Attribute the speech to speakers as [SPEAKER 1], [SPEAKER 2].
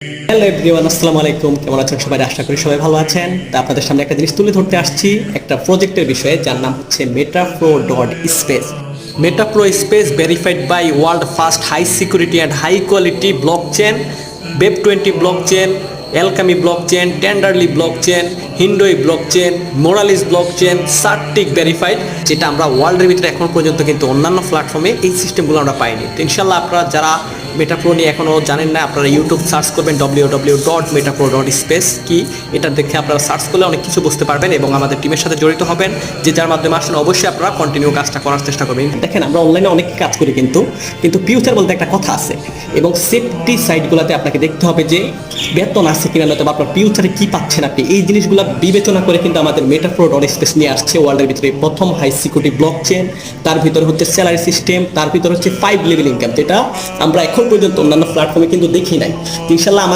[SPEAKER 1] Hello everyone, আসসালামু আলাইকুম। কেমন আছেন সবাই? আশা করি সবাই ভালো আছেন। তা আপনাদের সামনে একটা জিনিস তুলে ধরতে আসছি, একটা প্রজেক্টের বিষয়ে, যার নাম হচ্ছে Metapro dot space. Metapro space verified by world first high security and high quality blockchain, Web20 blockchain, Alchemy blockchain, Tenderly blockchain, হিন্ডোই blockchain, Moralis blockchain, Certik verified, যেটা আমরা ওয়ার্ল্ডের ভিতরে এখন পর্যন্ত কিন্তু অন্যান্য প্ল্যাটফর্মে এই সিস্টেমগুলো আমরা পাইনি। তো ইনশাল্লাহ আপনারা যারা মেটাপ্রো নিয়ে এখনও জানেন না, আপনারা ইউটিউব সার্চ করবেন www.metapro.space কি, এটা দেখে আপনারা সার্চ করলে অনেক কিছু বুঝতে পারবেন এবং আমাদের টিমের সাথে জড়িত হবেন, যে যার মাধ্যমে আসলে অবশ্যই আপনারা কন্টিনিউ কাজটা করার চেষ্টা করবেন। দেখেন, আমরা অনলাইনে অনেক কাজ করি, কিন্তু ফিউচার বলতে একটা কথা আছে, এবং সেফটি সাইটগুলোতে আপনাকে দেখতে হবে যে বেতন আছে কিনা, নয়তো আপনার ফিউচারে কি পাচ্ছেন আপনি। এই জিনিসগুলো বিবেচনা করে কিন্তু আমাদের মেটাপ্রো.স্পেস নিয়ে আসছে ওয়ার্ল্ডের ভিতরে প্রথম হাই সিকিউরিটি ব্লক চেন। তার ভিতরে হচ্ছে স্যালারি সিস্টেম, তার ভিতরে হচ্ছে 5 লেভেল ইনকাম, যেটা আমরা এখন পর্যন্ত অন্যান্য প্ল্যাটফর্মে কিন্তু দেখি নাই। ইনশাল্লাহ